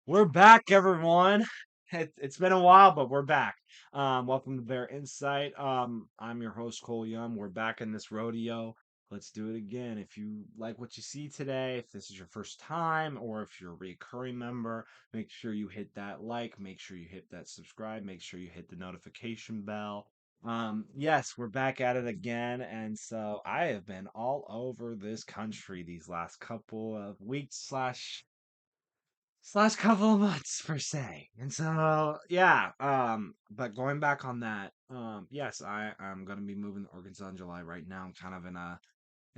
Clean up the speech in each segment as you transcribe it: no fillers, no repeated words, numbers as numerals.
We're back, everyone. It's been a while, but we're back. Welcome to Bear Insight. I'm your host, Cole Young. We're back in this rodeo. Let's do it again. If you like what you see today, if this is your first time, or if you're a recurring member, make sure you hit that like, make sure you hit that subscribe, make sure you hit the notification bell. Yes, we're back at it again, and so I have been all over this country these last couple of weeks slash couple of months per se. And so yeah, but going back on that, yes, I'm gonna be moving to Arkansas in July. Right now I'm kind of in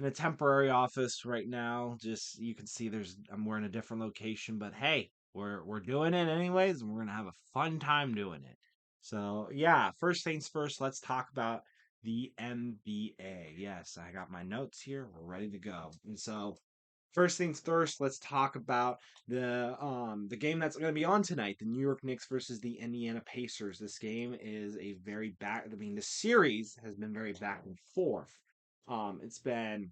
a temporary office right now. Just you can see we're in a different location, but hey, we're doing it anyways, and we're gonna have a fun time doing it. So yeah, first things first, let's talk about the NBA. Yes, I got my notes here. We're ready to go. And so first things first, let's talk about the game that's going to be on tonight, the New York Knicks versus the Indiana Pacers. This game is a very back I mean the series has been very back and forth. It's been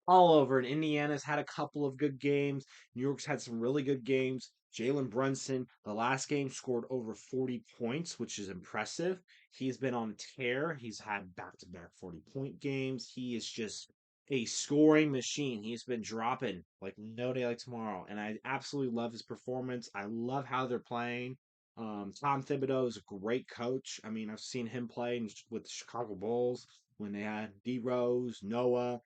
all over. And Indiana's had a couple of good games. New York's had some really good games. Jalen Brunson, the last game, scored over 40 points, which is impressive. He's been on tear. He's had back to back 40-point games. He is just a scoring machine. He's been dropping like no day like tomorrow. And I absolutely love his performance. I love how they're playing. Tom Thibodeau is a great coach. I mean, I've seen him play with the Chicago Bulls when they had D Rose, Noah,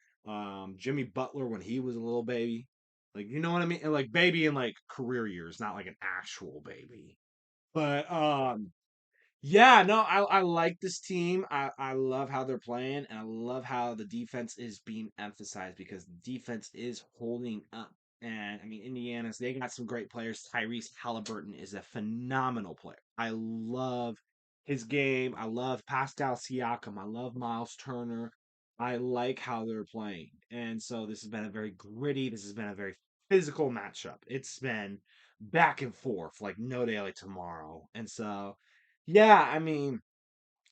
Jimmy Butler when he was a little baby. Like, you know what I mean? And like baby in like career years, not like an actual baby. But yeah, no, I like this team. I love how they're playing, and I love how the defense is being emphasized because the defense is holding up. And I mean, Indiana's they got some great players. Tyrese Halliburton is a phenomenal player. I love his game. I love Pascal Siakam. I love Miles Turner. I like how they're playing. And so this has been a very gritty, this has been a very physical matchup. It's been back and forth like no day like tomorrow. And so yeah, I mean,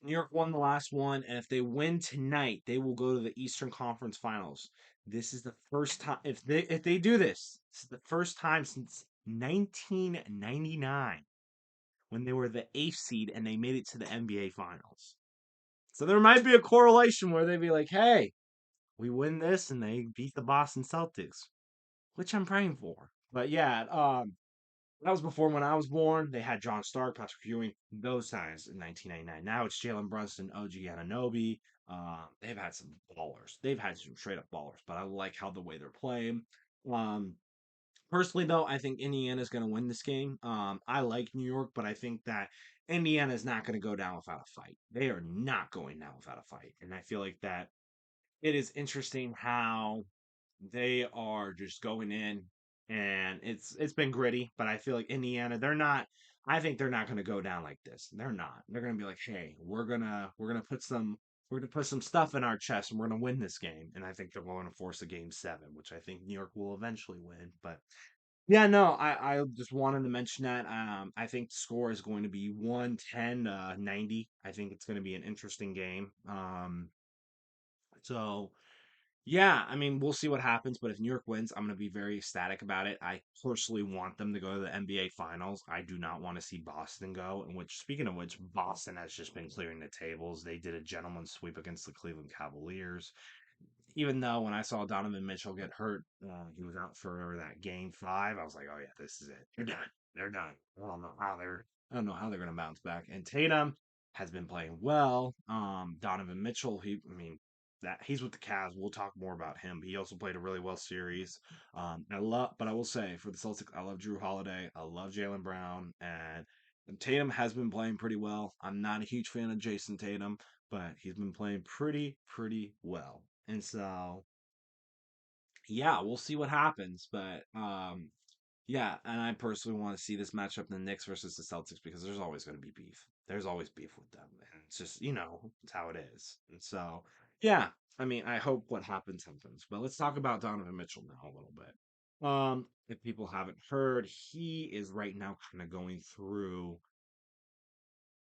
New York won the last one, and if they win tonight, they will go to the Eastern Conference Finals. This is the first time if they do this is the first time since 1999 when they were the eighth seed and they made it to the NBA Finals. So there might be a correlation where they'd be like, "Hey, we win this and they beat the Boston Celtics," which I'm praying for. But yeah, that was before when I was born. They had John Stark, Patrick Ewing, those times in 1999. Now it's Jalen Brunson, OG Anunoby. They've had some ballers. They've had some straight up ballers, but I like how the way they're playing. Um, Personally, though, I think Indiana's going to win this game. I like New York, but I think that Indiana is not going to go down without a fight. They are not going down without a fight, and I feel like that it is interesting how they are just going in and it's been gritty, but I feel like Indiana, they're not I think they're not gonna go down like this. They're not. They're gonna be like, hey, we're gonna put some stuff in our chest and we're gonna win this game. And I think they're going to force a game seven, which I think New York will eventually win. But yeah, no, I just wanted to mention that. I think the score is going to be 110 90. I think it's gonna be an interesting game. So yeah, I mean, we'll see what happens, but if New York wins, I'm going to be very ecstatic about it. I personally want them to go to the NBA Finals. I do not want to see Boston go. And which, speaking of which, Boston has just been clearing the tables. They did a gentleman's sweep against the Cleveland Cavaliers. Even though when I saw Donovan Mitchell get hurt, he was out for that game five. I was like, oh yeah, this is it. They're done. They're done. I don't know how they're going to bounce back. And Tatum has been playing well. Donovan Mitchell, I mean, that he's with the Cavs. We'll talk more about him. He also played a really well series. But I will say for the Celtics, I love Drew Holiday. I love Jalen Brown, and Tatum has been playing pretty well. I'm not a huge fan of Jason Tatum, but he's been playing pretty well. And so, yeah, we'll see what happens. But yeah, and I personally want to see this matchup in the Knicks versus the Celtics because there's always going to be beef. There's always beef with them, and it's just it's how it is. And so, yeah, I mean, I hope what happens happens. But let's talk about Donovan Mitchell now a little bit. If people haven't heard, he is right now kind of going through.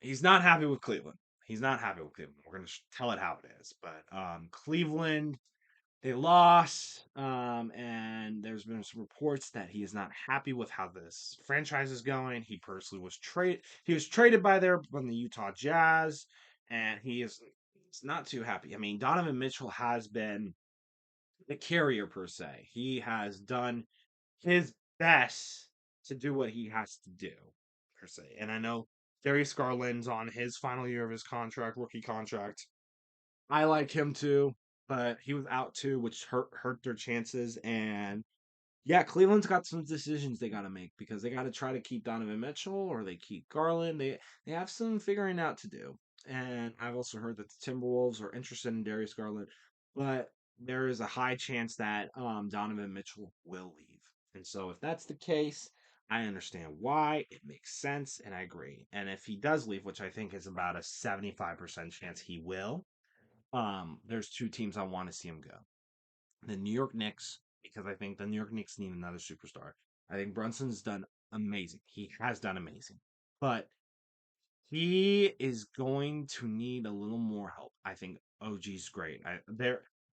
He's not happy with Cleveland. He's not happy with Cleveland. We're gonna tell it how it is. But Cleveland they lost, and there's been some reports that he is not happy with how this franchise is going. He personally was traded. He was traded by there from the Utah Jazz, and he's not too happy. I mean, Donovan Mitchell has been the carrier per se. He has done his best to do what he has to do per se. And I know Darius Garland's on his final year of his contract, rookie contract. I like him too, but he was out too, which hurt their chances. And yeah, Cleveland's got some decisions they got to make because they got to try to keep Donovan Mitchell or they keep Garland. They have some figuring out to do. And I've also heard that the Timberwolves are interested in Darius Garland, but there is a high chance that Donovan Mitchell will leave. And so if that's the case, I understand why. It makes sense, and I agree. And if he does leave, which I think is about a 75% chance he will, there's two teams I want to see him go. The New York Knicks, because I think the New York Knicks need another superstar. I think Brunson's done amazing. He has done amazing. But he is going to need a little more help. I think OG's great.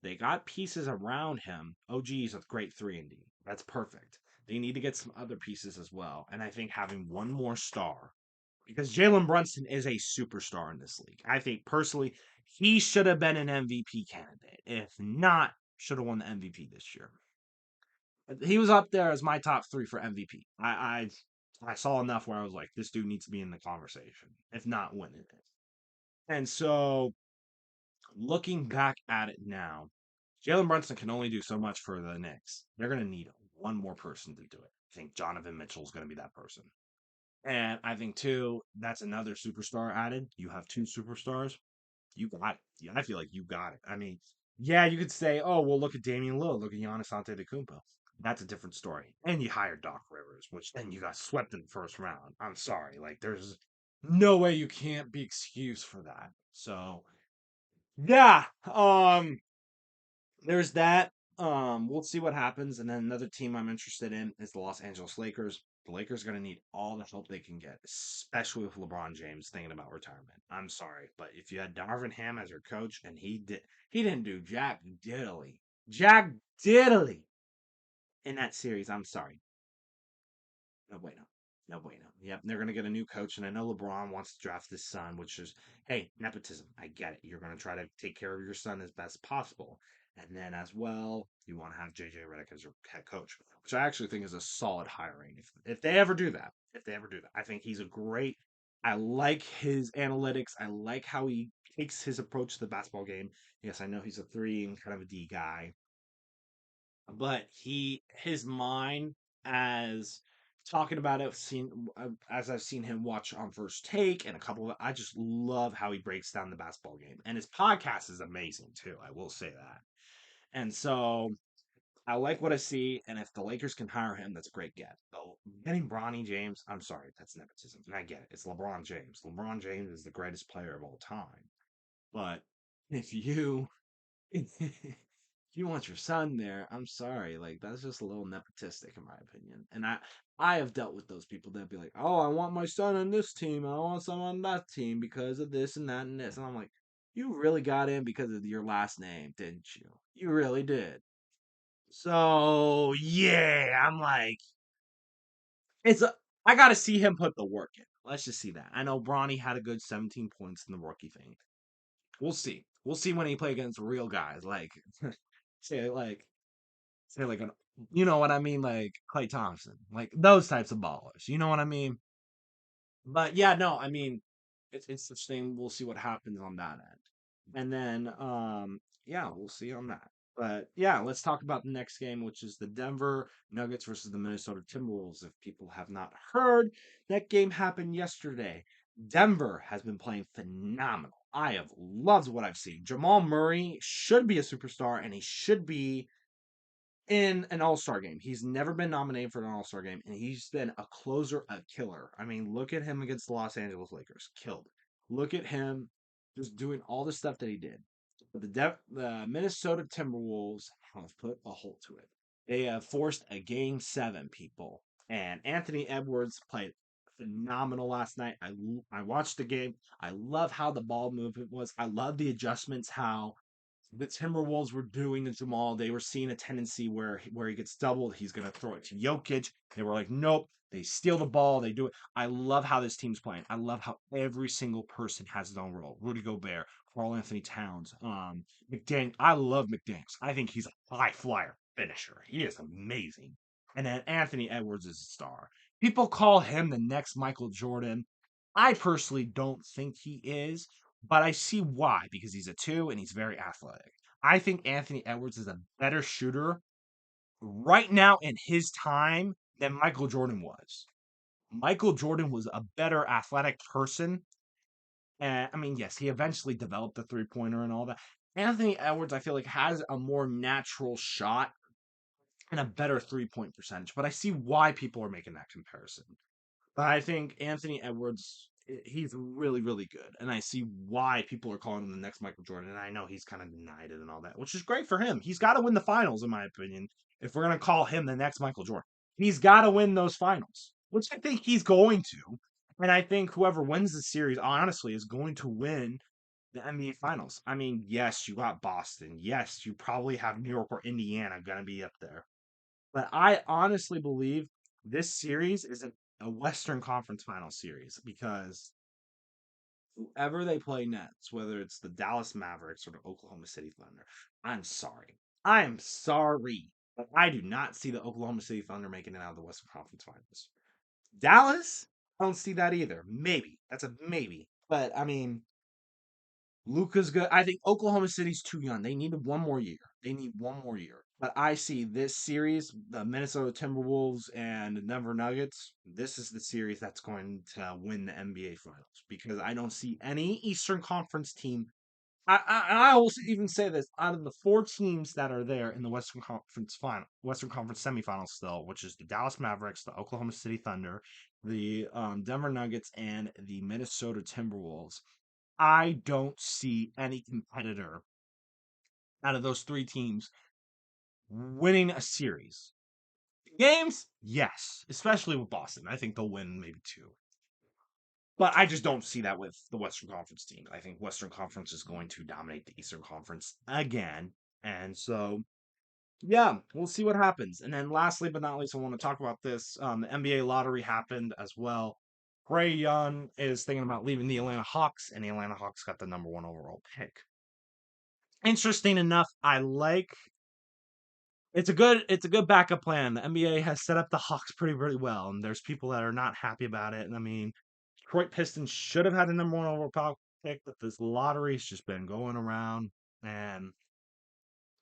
They got pieces around him. OG's a great 3 and D. That's perfect. They need to get some other pieces as well. And I think having one more star, because Jalen Brunson is a superstar in this league. I think personally, he should have been an MVP candidate. If not, should have won the MVP this year. He was up there as my top three for MVP. I saw enough where I was like, this dude needs to be in the conversation, if not winning it. And so, looking back at it now, Jalen Brunson can only do so much for the Knicks. They're going to need one more person to do it. I think Donovan Mitchell is going to be that person. And I think, too, that's another superstar added. You have two superstars. You got it. Yeah, I feel like you got it. I mean, yeah, you could say, oh, well, look at Damian Lillard, look at Giannis Antetokounmpo. That's a different story. And you hired Doc Rivers, which then you got swept in the first round. I'm sorry, like there's no way you can't be excused for that. So yeah, there's that. We'll see what happens. And then another team I'm interested in is the Los Angeles Lakers. The Lakers are going to need all the help they can get, especially with LeBron James thinking about retirement. I'm sorry, but if you had Darvin Ham as your coach and he didn't do Jack Diddley in that series. I'm sorry. No bueno. No bueno. Yep, they're going to get a new coach, and I know LeBron wants to draft his son, which is, hey, nepotism. I get it. You're going to try to take care of your son as best possible. And then as well, you want to have JJ Redick as your head coach, which I actually think is a solid hiring. If they ever do that, I think he's a great. I like his analytics. I like how he takes his approach to the basketball game. Yes, I know he's a three and kind of a D guy, but his mind as talking about it seen as I've seen him watch on First Take and a couple of I just love how he breaks down the basketball game, and his podcast is amazing too, I will say that. And so I like what I see, and if the Lakers can hire him, that's a great get. Though getting Bronny James, I'm sorry, that's nepotism, and I get it. It's LeBron James. LeBron James is the greatest player of all time, but if you if you want your son there, I'm sorry, like that's just a little nepotistic in my opinion. And I have dealt with those people that be like, "Oh, I want my son on this team. I want someone on that team because of this and that and this." And I'm like, "You really got in because of your last name, didn't you? You really did." So, yeah, I'm like, it's a, I got to see him put the work in. Let's just see that. I know Bronny had a good 17 points in the rookie thing. We'll see. We'll see when he play against real guys like say like say like an you know what I mean, like Clay Thompson, like those types of ballers. You know what I mean? But yeah, no, I mean it's interesting. We'll see what happens on that end. And then yeah, we'll see on that. But yeah, let's talk about the next game, which is the Denver Nuggets versus the Minnesota Timberwolves. If people have not heard, that game happened yesterday. Denver has been playing phenomenal. I have loved what I've seen. Jamal Murray should be a superstar and he should be in an all-star game. He's never been nominated for an all-star game, and he's been a closer, a killer. I mean, look at him against the Los Angeles Lakers. Killed. Look at him just doing all the stuff that he did. But the Minnesota Timberwolves have put a halt to it. They have forced a game 7, people. And Anthony Edwards played phenomenal last night. I watched the game. I love how the ball movement was. I love the adjustments, how the Timberwolves were doing to Jamal. They were seeing a tendency where he gets doubled, he's gonna throw it to Jokic. They were like, nope. They steal the ball. They do it. I love how this team's playing. I love how every single person has his own role. Rudy Gobert, Karl Anthony Towns, McDaniel. I love McDaniels. I think he's a high flyer finisher. He is amazing. And then Anthony Edwards is a star. People call him the next Michael Jordan. I personally don't think he is, but I see why because he's a two and he's very athletic. I think Anthony Edwards is a better shooter right now in his time than Michael Jordan was. Michael Jordan was a better athletic person. And I mean, yes, he eventually developed the three pointer and all that. Anthony Edwards, I feel like, has a more natural shot and a better 3-point percentage. But I see why people are making that comparison. But I think Anthony Edwards, he's really, really good. And I see why people are calling him the next Michael Jordan. And I know he's kind of denied it and all that, which is great for him. He's got to win the finals, in my opinion, if we're going to call him the next Michael Jordan. He's got to win those finals, which I think he's going to. And I think whoever wins the series, honestly, is going to win the NBA Finals. I mean, yes, you got Boston. Yes, you probably have New York or Indiana going to be up there. But I honestly believe this series is a Western Conference Final series because whoever they play next, whether it's the Dallas Mavericks or the Oklahoma City Thunder, I'm sorry. I am sorry. But I do not see the Oklahoma City Thunder making it out of the Western Conference Finals. Dallas, I don't see that either. Maybe. That's a maybe. But I mean, Luca's good. I think Oklahoma City's too young. They need one more year. They need one more year. But I see this series, the Minnesota Timberwolves and the Denver Nuggets. This is the series that's going to win the NBA Finals because I don't see any Eastern Conference team. I will even say this: out of the four teams that are there in the Western Conference semifinals, still, which is the Dallas Mavericks, the Oklahoma City Thunder, the Denver Nuggets, and the Minnesota Timberwolves. I don't see any competitor out of those three teams winning a series. Games, yes, especially with Boston. I think they'll win maybe two. But I just don't see that with the Western Conference team. I think Western Conference is going to dominate the Eastern Conference again. And so, yeah, we'll see what happens. And then lastly but not least, I want to talk about this. The NBA lottery happened as well. Trae Young is thinking about leaving the Atlanta Hawks, and the Atlanta Hawks got the number one overall pick. Interesting enough, I like it's a good backup plan. The NBA has set up the Hawks pretty well, and there's people that are not happy about it. And I mean, Detroit Pistons should have had a number one overall pick, but this lottery's just been going around and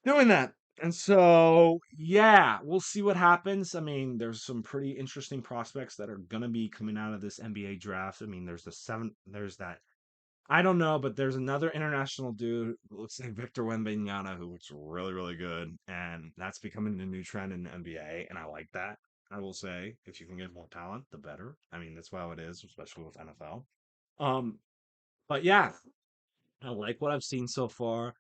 doing that. And so, yeah, we'll see what happens. I mean, there's some pretty interesting prospects that are gonna be coming out of this NBA draft. I mean, there's that I don't know, but there's another international dude, looks like Victor Wembanyama, who looks really, really good, and that's becoming the new trend in the NBA, and I like that. I will say, if you can get more talent, the better. I mean, that's how it is, especially with NFL. Um, but yeah, I like what I've seen so far.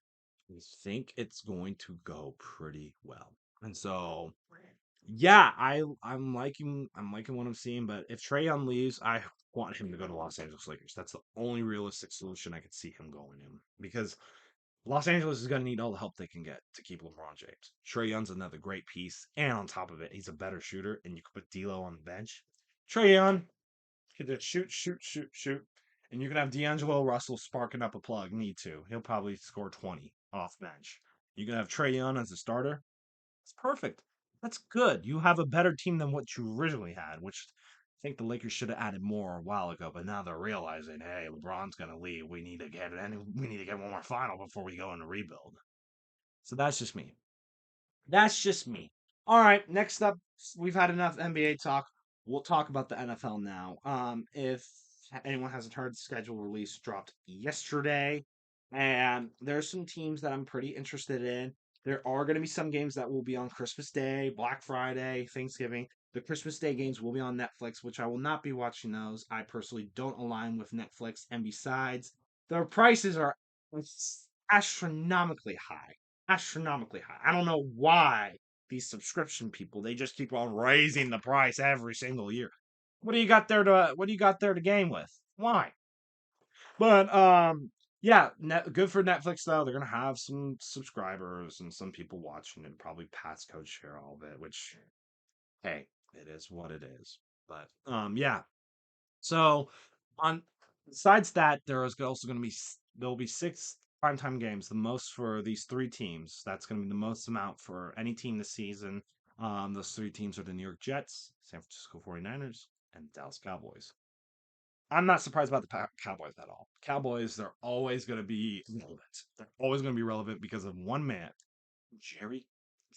I think it's going to go pretty well, and so yeah, I'm liking what I'm seeing. But if Trae Young leaves, I want him to go to Los Angeles Lakers. That's the only realistic solution I could see him going in because Los Angeles is going to need all the help they can get to keep LeBron James. Trae Young's another great piece, and on top of it, he's a better shooter, and you can put D'Lo on the bench. Trae Young can just shoot, and you can have D'Angelo Russell sparking up a plug. Need to. He'll probably score 20 off bench. You can have Trae Young as a starter. It's perfect. That's good. You have a better team than what you originally had, which I think the Lakers should have added more a while ago. But now they're realizing, hey, LeBron's gonna leave. We need to get one more final before we go into rebuild. So that's just me. That's just me. All right, next up, we've had enough NBA talk. We'll talk about the NFL now. If anyone hasn't heard, the schedule release dropped yesterday, and there's some teams that I'm pretty interested in. There are going to be some games that will be on Christmas Day, Black Friday, Thanksgiving. The Christmas Day games will be on Netflix, which I will not be watching those. I personally don't align with Netflix, and besides, their prices are astronomically high, astronomically high. I don't know why these subscription people, they just keep on raising the price every single year. What do you got there to game with? Why? But Yeah, good for Netflix though. They're gonna have some subscribers and some people watching and probably Pat's code share all of it, which hey, it is what it is. But yeah. So on besides that, there is also going to be there'll be six primetime games, the most for these three teams. That's going to be the most amount for any team this season. Those three teams are the New York Jets, San Francisco 49ers, and Dallas Cowboys. I'm not surprised about the Cowboys at all. Cowboys, they're always going to be relevant. They're always going to be relevant because of one man, Jerry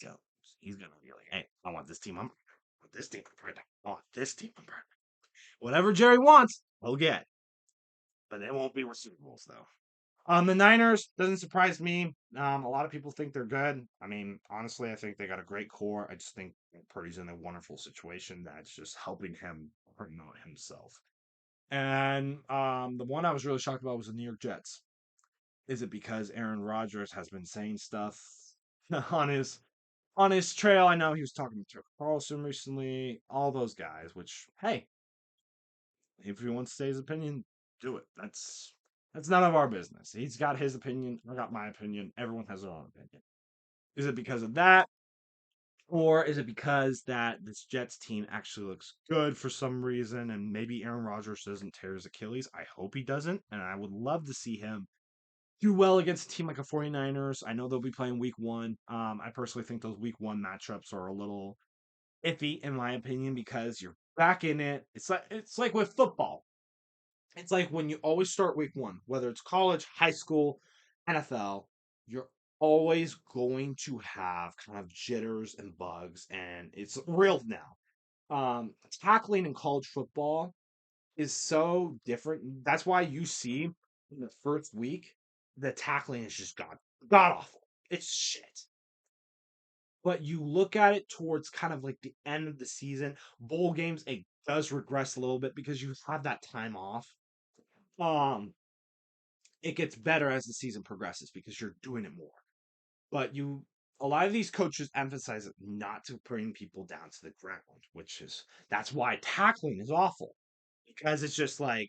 Jones. He's going to be like, hey, I want this team. I want this team. I want this team. Whatever Jerry wants, he'll get. But it won't be receivables though. The Niners doesn't surprise me. A lot of people think they're good. I mean, honestly, I think they got a great core. I just think Purdy's in a wonderful situation that's just helping him promote himself. And the one I was really shocked about was the New York Jets. Is it because Aaron Rodgers has been saying stuff on his trail? I know he was talking to Tucker Carlson recently, all those guys. Which, hey, if he wants to say his opinion, do it. That's none of our business. He's got his opinion. I got my opinion. Everyone has their own opinion. Is it because of that? Or is it because that this Jets team actually looks good for some reason and maybe Aaron Rodgers doesn't tear his Achilles? I hope he doesn't. And I would love to see him do well against a team like a 49ers. I know they'll be playing week one. I personally think those week one matchups are a little iffy in my opinion because you're back in it. It's like with football. It's like when you always start week one, whether it's college, high school, NFL, you're always going to have kind of jitters and bugs, and it's real now. Tackling in college football is so different. That's why you see in the first week the tackling is just god awful. It's shit. But you look at it towards kind of like the end of the season, bowl games, it does regress a little bit because you have that time off. Um, it gets better as the season progresses because you're doing it more. But a lot of these coaches emphasize it not to bring people down to the ground, which is that's why tackling is awful because it's just like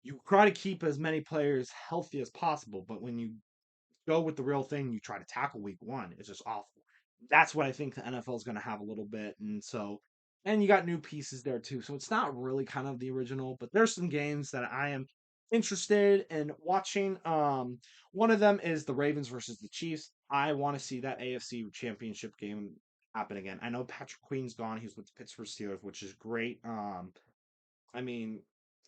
you try to keep as many players healthy as possible, but when you go with the real thing, you try to tackle week one, it's just awful. That's what I think the NFL is going to have a little bit, and you got new pieces there too, so it's not really kind of the original, but there's some games that I am interested in watching. One of them is the Ravens versus the Chiefs. I want to see that AFC Championship game happen again. I know Patrick Queen's gone; he's with the Pittsburgh Steelers, which is great. I mean,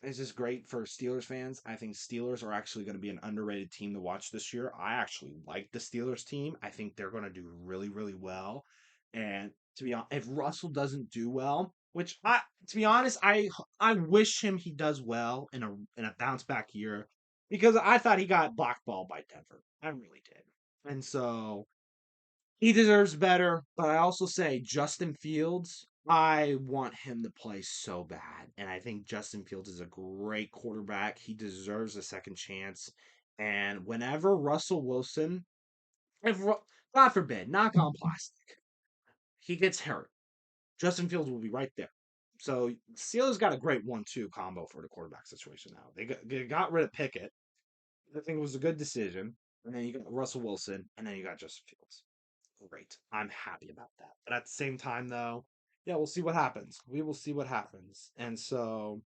it's just great for Steelers fans. I think Steelers are actually going to be an underrated team to watch this year. I actually like the Steelers team. I think they're going to do really, really well. And to be honest, if Russell doesn't do well, which to be honest, I wish him he does well in a bounce back year because I thought he got blackballed by Denver. I really did. And so he deserves better, but I also say Justin Fields, I want him to play so bad. And I think Justin Fields is a great quarterback. He deserves a second chance. And whenever Russell Wilson, if God forbid, knock on plastic, he gets hurt, Justin Fields will be right there. So Steelers got a great 1-2 combo for the quarterback situation now. They got rid of Pickett. I think it was a good decision. And then you got Russell Wilson, and then you got Justin Fields. Great. I'm happy about that. But at the same time, though, yeah, we'll see what happens. We will see what happens. And so,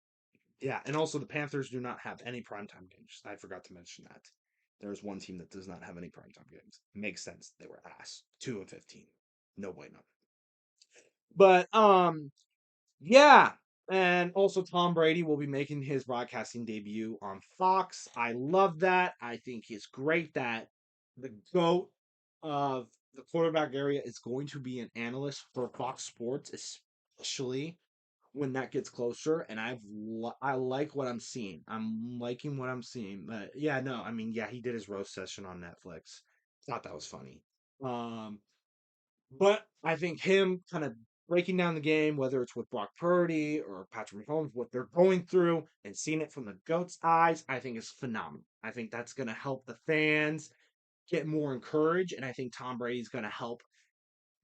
yeah. And also, the Panthers do not have any primetime games. I forgot to mention that. There's one team that does not have any primetime games. Makes sense. They were ass. 2-15. No bueno. But, yeah. And also, Tom Brady will be making his broadcasting debut on Fox. I love that. I think it's great that the GOAT of the quarterback area is going to be an analyst for Fox Sports, especially when that gets closer. And I like what I'm seeing. I'm liking what I'm seeing. But yeah, no, I mean, yeah, he did his roast session on Netflix. Thought that was funny. Um, but I think him kind of breaking down the game, whether it's with Brock Purdy or Patrick Mahomes, what they're going through and seeing it from the GOAT's eyes, I think is phenomenal. I think that's going to help the fans get more encouraged, and I think Tom Brady's going to help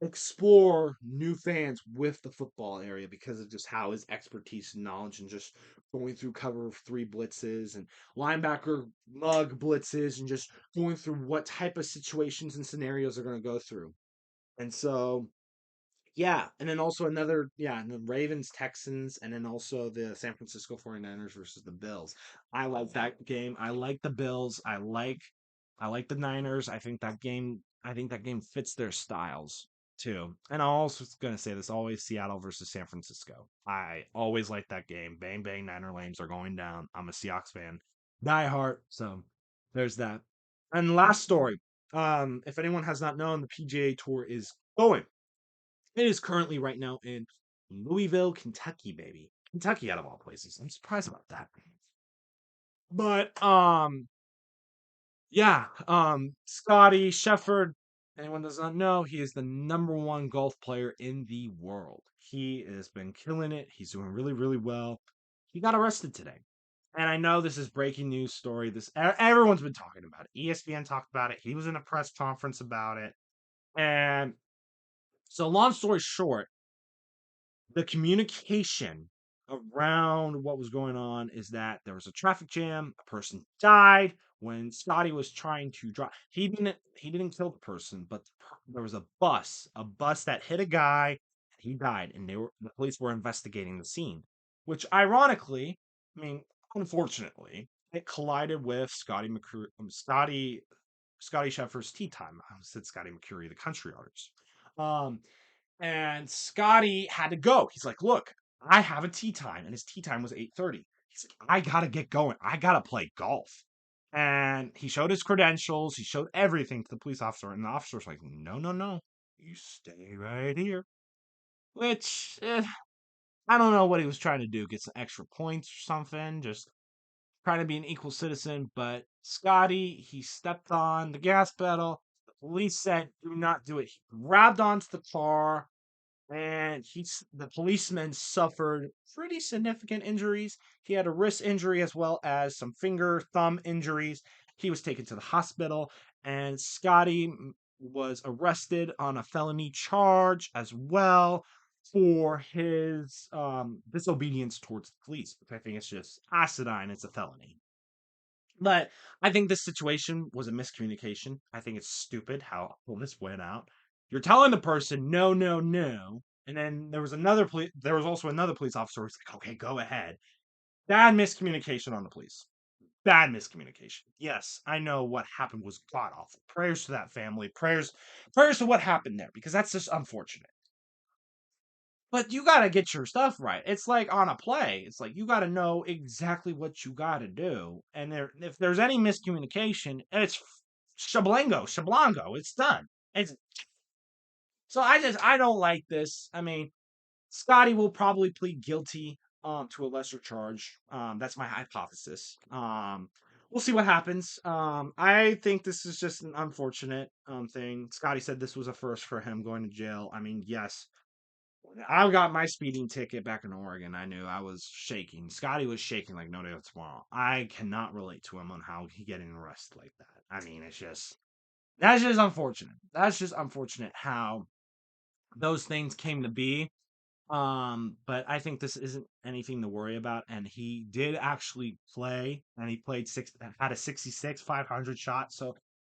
explore new fans with the football area because of just how his expertise and knowledge and just going through cover of three blitzes and linebacker mug blitzes and just going through what type of situations and scenarios they're going to go through. And so yeah, and then also another, yeah, and the Ravens, Texans, and then also the San Francisco 49ers versus the Bills. I like that game. I like the Bills. I like the Niners. I think that game fits their styles too. And I'm also gonna say this, always Seattle versus San Francisco. I always like that game. Bang bang, Niner lanes are going down. I'm a Seahawks fan. Die hard. So there's that. And last story. If anyone has not known, the PGA Tour is going. It is currently right now in Louisville, Kentucky, baby. Kentucky out of all places. I'm surprised about that. But yeah, Scottie Schieffer, anyone does not know, he is the number one golf player in the world. He has been killing it. He's doing really, really well. He got arrested today. And I know this is breaking news story. Everyone's been talking about it. ESPN talked about it. He was in a press conference about it. And so long story short, the communication around what was going on is that there was a traffic jam. A person died when Scotty was trying to drive. He didn't kill the person, but there was a bus that hit a guy. And he died, and the police were investigating the scene. Which, ironically, I mean, unfortunately, it collided with Scotty Scheffler's tea time. I said Scotty McCurry, the country artist. Um, and Scotty had to go. He's like, "Look, I have a tea time," and his tea time was 8:30. He's like, "I gotta get going. I gotta play golf." And he showed his credentials. He showed everything to the police officer, and the officer's like, "No, no, no, you stay right here." Which I don't know what he was trying to do, get some extra points or something, just trying to be an equal citizen. But Scotty, he stepped on the gas pedal. The police said, "Do not do it." He grabbed onto the car and the policeman suffered pretty significant injuries. He had a wrist injury as well as some finger, thumb injuries. He was taken to the hospital, and Scotty was arrested on a felony charge as well for his disobedience towards the police, which I think is just asinine. It's a felony. But I think this situation was a miscommunication. I think it's stupid how all this went out. You're telling the person no, no, no, and then there was also another police officer who's like, okay, go ahead. Bad miscommunication on the police. Bad miscommunication. Yes, I know what happened was god awful. Prayers to that family. Prayers to what happened there because that's just unfortunate. But you gotta get your stuff right. It's like on a play. It's like you gotta know exactly what you gotta do. And if there's any miscommunication, it's shablongo. It's done. It's so I don't like this. I mean, Scotty will probably plead guilty to a lesser charge. That's my hypothesis. We'll see what happens. I think this is just an unfortunate thing. Scotty said this was a first for him going to jail. I mean, yes, I got my speeding ticket back in Oregon. I knew I was shaking. Scotty was shaking like no day tomorrow. I cannot relate to him on how he getting arrested like that. I mean, that's just unfortunate. That's just unfortunate how those things came to be. But I think this isn't anything to worry about. And he did actually play, and he played had a 66 500 shot. So I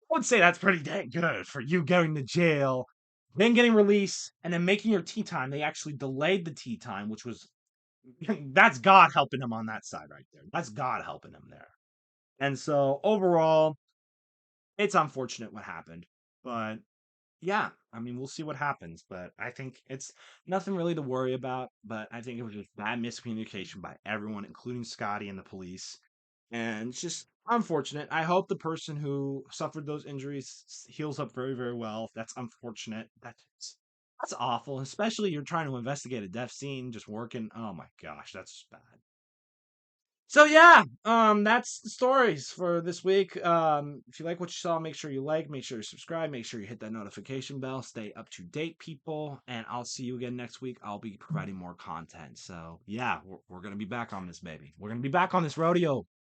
would say that's pretty dang good for you going to jail, then getting released, and then making your tea time. They actually delayed the tea time, which was that's God helping him on that side right there. That's God helping him there. And so overall, it's unfortunate what happened, but yeah, I mean, we'll see what happens. But I think it's nothing really to worry about. But I think it was just bad miscommunication by everyone, including Scotty and the police. And it's just unfortunate. I hope the person who suffered those injuries heals up very, very well. That's unfortunate. That's awful. Especially you're trying to investigate a death scene, just working. Oh my gosh, that's bad. So yeah, that's the stories for this week. If you like what you saw, make sure you like, make sure you subscribe, make sure you hit that notification bell, stay up to date, people, and I'll see you again next week. I'll be providing more content. So yeah, we're gonna be back on this, baby. We're gonna be back on this rodeo.